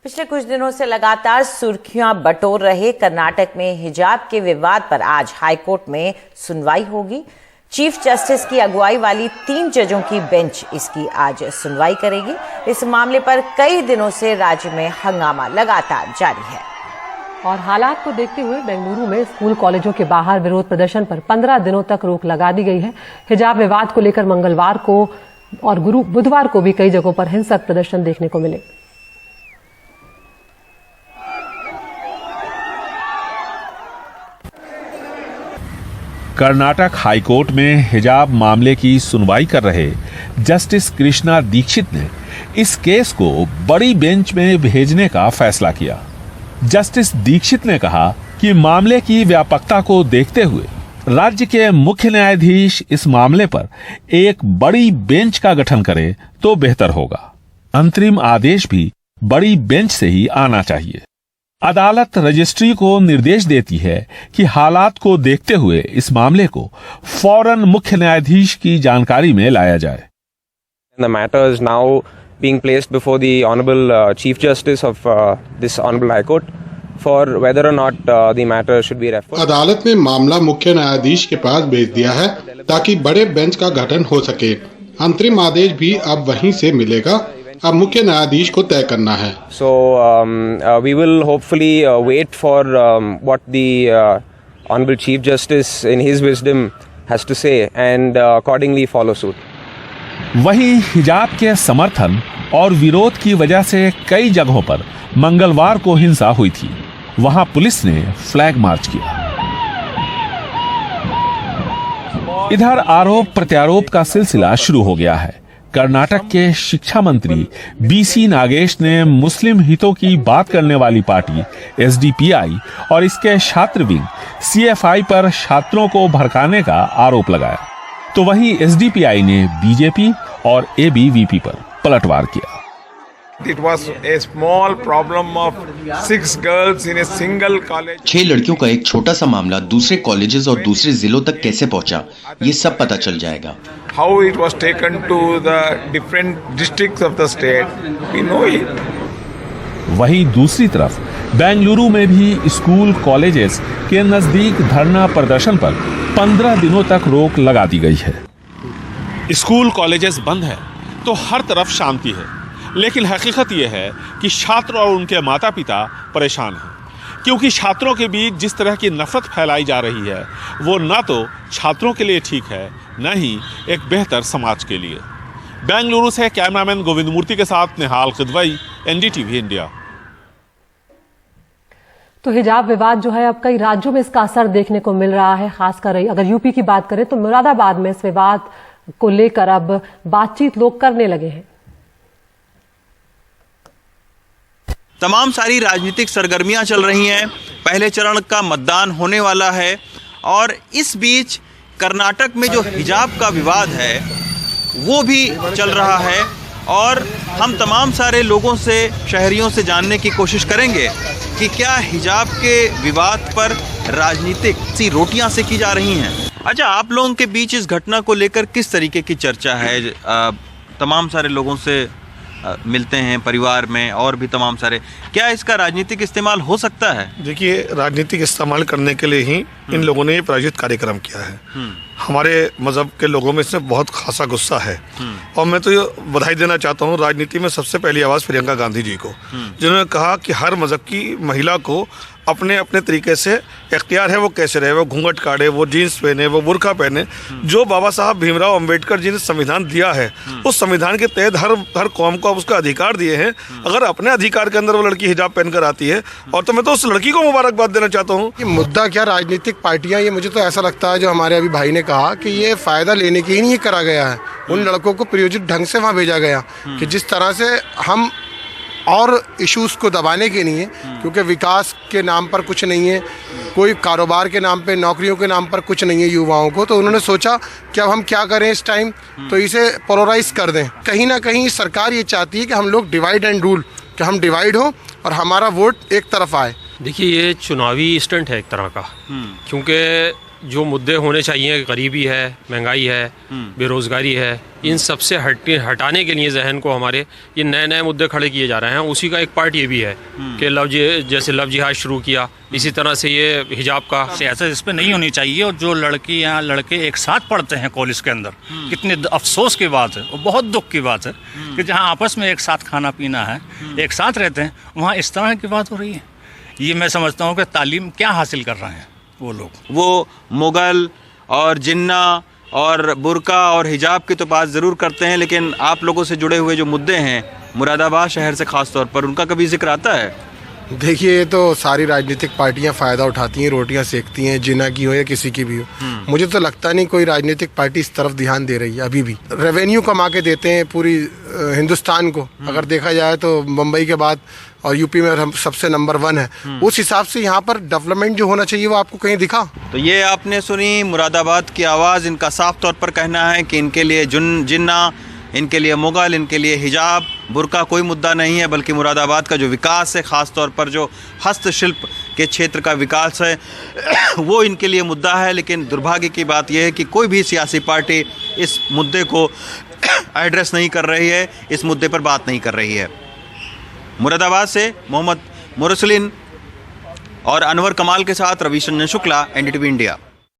पिछले कुछ दिनों से लगातार सुर्खियां बटोर रहे कर्नाटक में हिजाब के विवाद पर आज हाईकोर्ट में सुनवाई होगी। चीफ जस्टिस की अगुवाई वाली 3 जजों की बेंच इसकी आज सुनवाई करेगी। इस मामले पर कई दिनों से राज्य में हंगामा लगातार जारी है और हालात को देखते हुए बेंगलुरु में स्कूल कॉलेजों के बाहर विरोध प्रदर्शन पर 15 दिनों तक रोक लगा दी गई है। हिजाब विवाद को लेकर मंगलवार को और बुधवार को भी कई जगहों पर हिंसक प्रदर्शन देखने को मिले। कर्नाटक हाईकोर्ट में हिजाब मामले की सुनवाई कर रहे जस्टिस कृष्णा दीक्षित ने इस केस को बड़ी बेंच में भेजने का फैसला किया। जस्टिस दीक्षित ने कहा कि मामले की व्यापकता को देखते हुए राज्य के मुख्य न्यायाधीश इस मामले पर एक बड़ी बेंच का गठन करे तो बेहतर होगा। अंतरिम आदेश भी बड़ी बेंच से ही आना चाहिए। अदालत रजिस्ट्री को निर्देश देती है कि हालात को देखते हुए इस मामले को फौरन मुख्य न्यायाधीश की जानकारी में लाया जाए। The matter is now being placed before the Honorable Chief Justice of this Honorable High Court for whether or not the matter should be referred. अदालत ने मामला मुख्य न्यायाधीश के पास भेज दिया है ताकि बड़े बेंच का गठन हो सके। अंतरिम आदेश भी अब वहीं से मिलेगा। अब मुख्य न्यायाधीश को तय करना है। So we will hopefully wait for what the Honorable Chief Justice in his wisdom has to say and accordingly follow suit. वहीं हिजाब के समर्थन और विरोध की वजह से कई जगहों पर मंगलवार को हिंसा हुई थी। वहां पुलिस ने फ्लैग मार्च किया। इधर आरोप प्रत्यारोप का सिलसिला शुरू हो गया है। कर्नाटक के शिक्षा मंत्री बीसी नागेश ने मुस्लिम हितों की बात करने वाली पार्टी एसडीपीआई और इसके छात्र विंग सीएफआई पर छात्रों को भड़काने का आरोप लगाया। तो वहीं एसडीपीआई ने बीजेपी और एबीवीपी पर पलटवार किया। It was a small problem of 6 girls in a single college. 6 लड़कियों का एक छोटा सा मामला दूसरे कॉलेजेस और दूसरे जिलों तक कैसे पहुंचा, ये सब पता चल जाएगा। How it was taken to the different districts of the state, we know it. वहीं दूसरी तरफ बेंगलुरु में भी स्कूल कॉलेजेस के नजदीक धरना प्रदर्शन पर 15 दिनों तक रोक लगा दी गई है। स्कूल कॉलेजेस बंद है तो हर तरफ शांति है, लेकिन हकीकत यह है कि छात्र और उनके माता पिता परेशान हैं, क्योंकि छात्रों के बीच जिस तरह की नफरत फैलाई जा रही है वो न तो छात्रों के लिए ठीक है न ही एक बेहतर समाज के लिए। बेंगलुरु से कैमरामैन गोविंद मूर्ति के साथ निहाल किदवई, एनडीटीवी इंडिया। तो हिजाब विवाद जो है अब कई राज्यों में इसका असर देखने को मिल रहा है। खासकर अगर यूपी की बात करें तो मुरादाबाद में इस विवाद को लेकर अब बातचीत लोग करने लगे हैं। तमाम सारी राजनीतिक सरगर्मियां चल रही हैं। पहले चरण का मतदान होने वाला है और इस बीच कर्नाटक में जो हिजाब का विवाद है वो भी चल रहा है और हम तमाम सारे लोगों से, शहरियों से जानने की कोशिश करेंगे कि क्या हिजाब के विवाद पर राजनीतिक सी रोटियां सेकी जा रही हैं। अच्छा, आप लोगों के बीच इस घटना को लेकर किस तरीके की चर्चा है? तमाम सारे लोगों से मिलते हैं, परिवार में और भी तमाम सारे, क्या इसका राजनीतिक इस्तेमाल हो सकता है? देखिए, राजनीतिक इस्तेमाल करने के लिए ही इन लोगों ने ये प्रायोजित कार्यक्रम किया है। हमारे मजहब के लोगों में इससे बहुत खासा गुस्सा है और मैं तो ये बधाई देना चाहता हूँ राजनीति में सबसे पहली आवाज़ प्रियंका गांधी जी को, जिन्होंने कहा कि हर मजहब की महिला को अपने अपने तरीके से इख्तियार है वो कैसे रहे, वो घूंघट काटे, वो जीन्स पहने, वो बुर्का पहने। जो बाबा साहब भीमराव अंबेडकर जी ने संविधान दिया है उस संविधान के तहत हर कौम को अब उसका अधिकार दिए हैं। अगर अपने अधिकार के अंदर वो लड़की हिजाब पहनकर आती है और तो मैं तो उस लड़की को मुबारकबाद देना चाहता हूँ। ये मुद्दा क्या राजनीतिक पार्टियां, ये मुझे तो ऐसा लगता है जो हमारे अभी भाई ने कहा कि ये फायदा लेने के ही नहीं करा गया है। उन लड़कों को प्रायोजित ढंग से वहाँ भेजा गया कि जिस तरह से हम और इश्यूज़ को दबाने के लिए, क्योंकि विकास के नाम पर कुछ नहीं है, कोई कारोबार के नाम पे, नौकरियों के नाम पर कुछ नहीं है युवाओं को, तो उन्होंने सोचा कि अब हम क्या करें इस टाइम, तो इसे पोलराइज कर दें। कहीं ना कहीं सरकार ये चाहती है कि हम लोग डिवाइड एंड रूल, कि हम डिवाइड हो और हमारा वोट एक तरफ आए। देखिए, ये चुनावी स्टंट है एक तरह का, क्योंकि जो मुद्दे होने चाहिए, गरीबी है, महंगाई है, बेरोजगारी है, इन सब से हटाने के लिए जहन को हमारे ये नए नए मुद्दे खड़े किए जा रहे हैं। उसी का एक पार्ट ये भी है कि जैसे लव जिहाद शुरू किया, इसी तरह से ये हिजाब का सियासत इस पर नहीं होनी चाहिए। और जो लड़की या लड़के एक साथ पढ़ते हैं कॉलेज के अंदर, कितने अफसोस की बात है और बहुत दुख की बात है कि जहाँ आपस में एक साथ खाना पीना है, एक साथ रहते हैं, वहाँ इस तरह की बात हो रही है। ये मैं समझता हूँ कि तालीम क्या हासिल कर रहे हैं वो लोग। वो मुगल और जिन्ना और बुर्का और हिजाब की तो बात ज़रूर करते हैं, लेकिन आप लोगों से जुड़े हुए जो मुद्दे हैं मुरादाबाद शहर से ख़ास तौर पर, उनका कभी जिक्र आता है? देखिए, ये तो सारी राजनीतिक पार्टियां फ़ायदा उठाती हैं, रोटियां सेकती हैं, जिना की हो या किसी की भी हो। मुझे तो लगता नहीं कोई राजनीतिक पार्टी इस तरफ ध्यान दे रही है अभी भी। रेवेन्यू कमा के देते हैं पूरी हिंदुस्तान को, अगर देखा जाए तो मुंबई के बाद और यूपी में हम सबसे नंबर 1 है। उस हिसाब से यहाँ पर डेवलपमेंट जो होना चाहिए वो आपको कहीं दिखा? तो ये आपने सुनी मुरादाबाद की आवाज़। इनका साफ तौर पर कहना है कि इनके लिए जिन्ना, इनके लिए मुगल, इनके लिए हिजाब, बुर्का कोई मुद्दा नहीं है, बल्कि मुरादाबाद का जो विकास है, ख़ास तौर पर जो हस्तशिल्प के क्षेत्र का विकास है वो इनके लिए मुद्दा है। लेकिन दुर्भाग्य की बात यह है कि कोई भी सियासी पार्टी इस मुद्दे को एड्रेस नहीं कर रही है, इस मुद्दे पर बात नहीं कर रही है। मुरादाबाद से मोहम्मद मुरसलिन और अनवर कमाल के साथ रविशंकर शुक्ला, NDTV इंडिया।